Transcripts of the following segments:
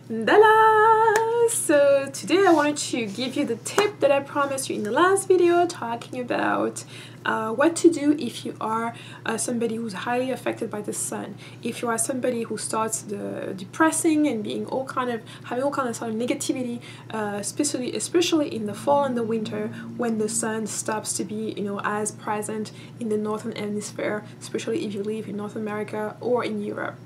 Voila! So today I wanted to give you the tip that I promised you in the last video, talking about what to do if you are somebody who's highly affected by the sun. If you are somebody who starts depressing and being having all kind of sort of negativity, especially in the fall and the winter when the sun stops to be as present in the northern hemisphere, especially if you live in North America or in Europe.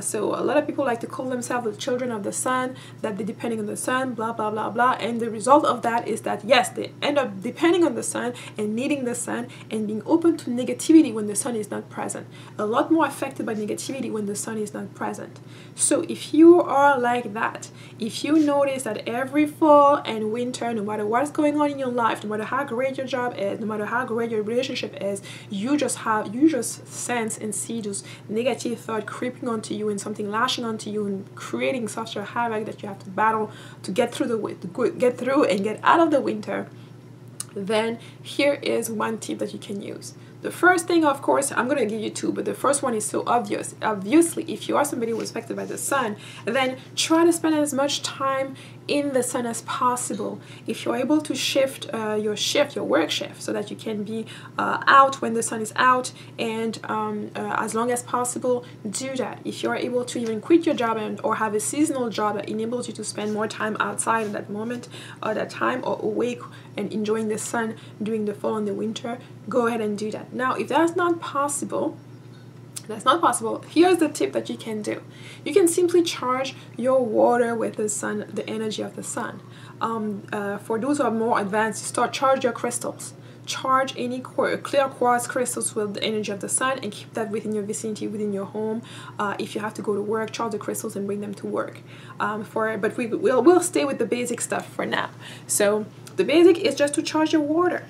So a lot of people like to call themselves the children of the sun, that they're depending on the sun, blah blah blah blah, and the result of that is that yes, they end up depending on the sun and needing the sun and being open to negativity when the sun is not present. A lot more affected by negativity when the sun is not present. So if you are like that, if you notice that every fall and winter, no matter what's going on in your life, no matter how great your job is, no matter how great your relationship is, you just sense and see those negative thoughts creeping onto you and something lashing onto you and creating such a havoc that you have to battle to get through and get out of the winter, then here is one tip that you can use. The first thing, of course, I'm going to give you two, but the first one is so obvious. Obviously, if you are somebody who is affected by the sun, then try to spend as much time in the sun as possible. If you're able to shift your work shift, so that you can be out when the sun is out, and as long as possible, do that. If you're able to even quit your job or have a seasonal job that enables you to spend more time outside at that moment or that time, or awake and enjoying the sun during the fall and the winter, go ahead and do that. Now, if that's not possible, here's the tip that you can do. You can simply charge your water with the sun, the energy of the sun. For those who are more advanced, charge your crystals. Charge any clear quartz crystals with the energy of the sun and keep that within your vicinity, within your home. If you have to go to work, charge the crystals and bring them to work. But we'll stay with the basic stuff for now. So the basic is just to charge your water.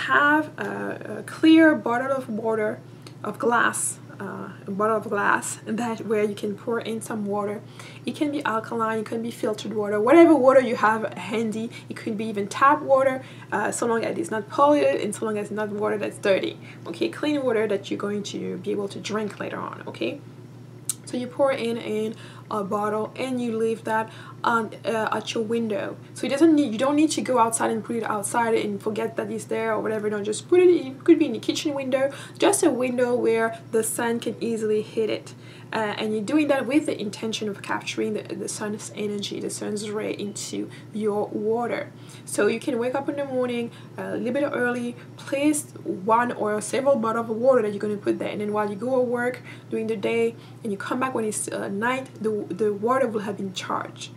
Have a clear bottle of water, a bottle of glass where you can pour in some water. It can be alkaline, it can be filtered water, whatever water you have handy. It could be even tap water, so long as it's not polluted and so long as it's not water that's dirty. Okay, clean water that you're going to be able to drink later on. Okay, so you pour in a bottle and you leave that at your window. So you don't need to go outside and put it outside and forget that it's there or whatever. Don't just put it. It could be in the kitchen window, just a window where the sun can easily hit it. And you're doing that with the intention of capturing the sun's energy, the sun's ray into your water. So you can wake up in the morning a little bit early, place one or several bottles of water that you're going to put there, and then while you go to work during the day and you come back when it's night, the water will have been charged.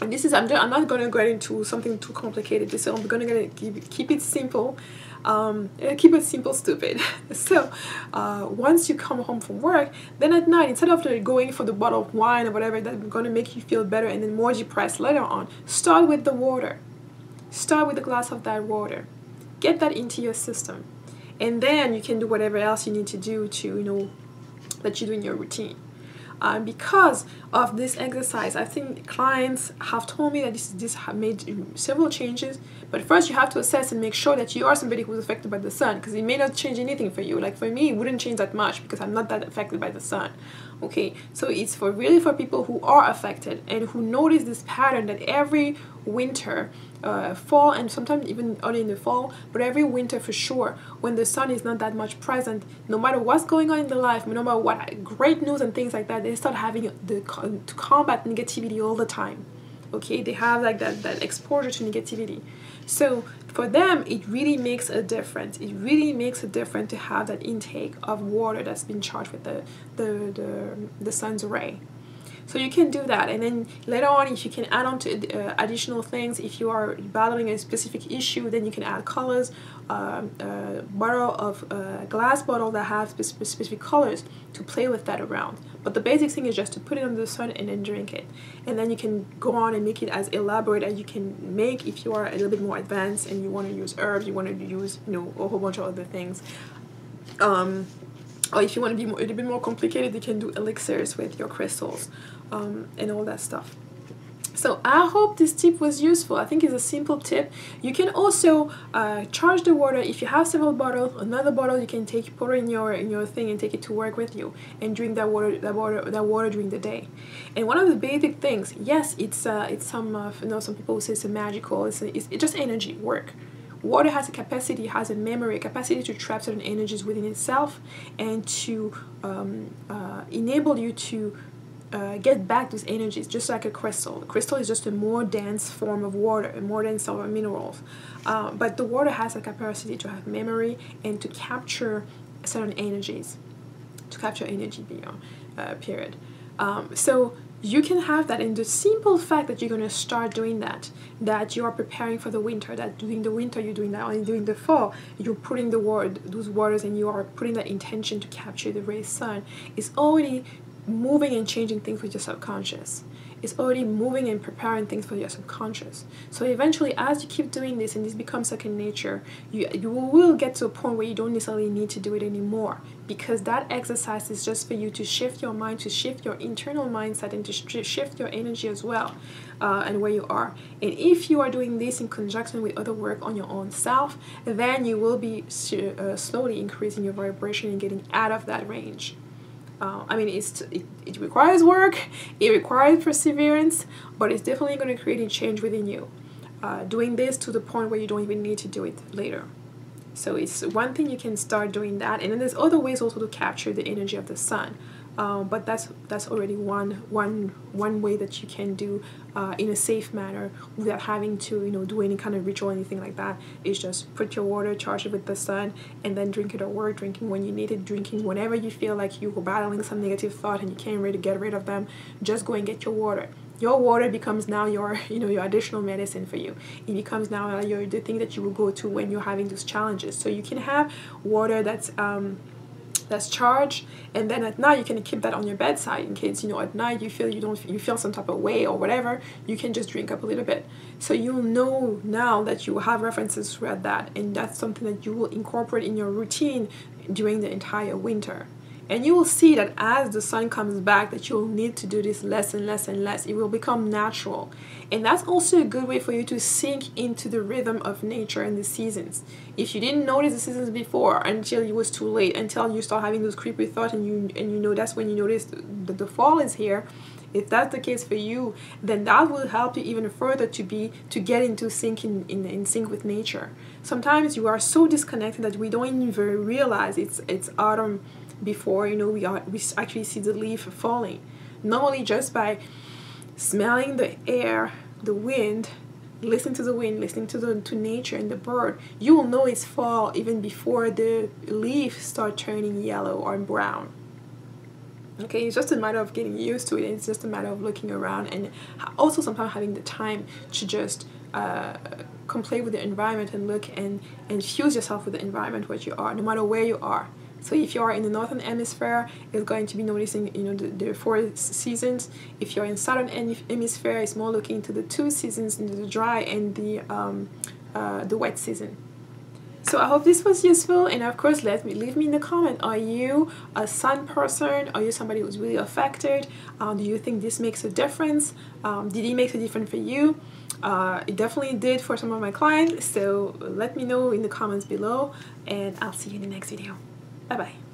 And this is, I'm not going to get into something too complicated. I'm going to keep it simple. Keep it simple, stupid. So once you come home from work, then at night, instead of going for the bottle of wine or whatever that's going to make you feel better and then more depressed later on, start with the water. Start with a glass of that water. Get that into your system, and then you can do whatever else you need to do to that you do in your routine. Because of this exercise, I think clients have told me that this have made several changes. But first, you have to assess and make sure that you are somebody who's affected by the sun, because it may not change anything for you. Like for me, it wouldn't change that much because I'm not that affected by the sun. Okay, so it's really for people who are affected and who notice this pattern that every winter, fall, and sometimes even early in the fall, but every winter for sure, when the sun is not that much present, no matter what's going on in their life, no matter what great news and things like that, they start having to combat negativity all the time. Okay, they have like that exposure to negativity. So for them, it really makes a difference. It really makes a difference to have that intake of water that's been charged with the sun's ray. So you can do that, and then later on, if you can add on to additional things, if you are battling a specific issue, then you can add colors, glass bottle that have specific colors to play with that around. But the basic thing is just to put it under the sun and then drink it, and then you can go on and make it as elaborate as you can make if you are a little bit more advanced and you want to use herbs, you want to use a whole bunch of other things. Or if you want to be a little bit more complicated, you can do elixirs with your crystals and all that stuff. So I hope this tip was useful. I think it's a simple tip. You can also charge the water. If you have several bottles, another bottle you can take, put it in your thing and take it to work with you and drink that water during the day. And one of the basic things, yes, it's some some people say it's a magical. It's just energy work. Water has a capacity, has a memory, a capacity to trap certain energies within itself and to enable you to get back those energies, just like a crystal. A crystal is just a more dense form of water, a more dense form of minerals. But the water has a capacity to have memory and to capture certain energies, to capture energy beyond period. So you can have that, and the simple fact that you're going to start doing that you are preparing for the winter, that during the winter you're doing that, only during the fall you're putting those waters and you are putting that intention to capture the rays sun, is already moving and changing things with your subconscious. It's already moving and preparing things for your subconscious. So eventually, as you keep doing this and this becomes second nature, you will get to a point where you don't necessarily need to do it anymore, because that exercise is just for you to shift your mind, to shift your internal mindset, and to shift your energy as well, and where you are. And if you are doing this in conjunction with other work on your own self, then you will be slowly increasing your vibration and getting out of that range. I mean, it requires work, it requires perseverance, but it's definitely going to create a change within you. Doing this to the point where you don't even need to do it later. So it's one thing, you can start doing that, and then there's other ways also to capture the energy of the sun. But that's already one way that you can do in a safe manner without having to do any kind of ritual or anything like that. Is just put your water, charge it with the sun, and then drink it at work, drinking when you need it, drinking whenever you feel like you're battling some negative thought and you can't really get rid of them. Just go and get your water. Your water becomes now your your additional medicine for you. It becomes now the thing that you will go to when you're having those challenges. So you can have water that's charged, and then at night you can keep that on your bedside in case at night you feel some type of way or whatever. You can just drink up a little bit, so you'll know now that you have references throughout that, and that's something that you will incorporate in your routine during the entire winter. And you will see that as the sun comes back, that you'll need to do this less and less and less. It will become natural. And that's also a good way for you to sink into the rhythm of nature and the seasons. If you didn't notice the seasons before until it was too late, until you start having those creepy thoughts and you that's when you notice that the fall is here. If that's the case for you, then that will help you even further to get into in sync with nature. Sometimes you are so disconnected that we don't even realize it's autumn before we actually see the leaf falling. Normally, just by smelling the air, the wind, listening to the wind, listening to nature and the bird, you will know it's fall even before the leaf start turning yellow or brown. Okay, it's just a matter of getting used to it. It's just a matter of looking around, and also sometimes having the time to just play with the environment and look and fuse yourself with the environment where you are, no matter where you are. So if you are in the northern hemisphere, you're going to be noticing the 4 seasons. If you're in southern hemisphere, it's more looking into the 2 seasons, into the dry and the wet season. So I hope this was useful, and of course leave me in the comment. Are you a sun person? Are you somebody who's really affected? Do you think this makes a difference? Did it make a difference for you? It definitely did for some of my clients, so let me know in the comments below, and I'll see you in the next video. Bye bye.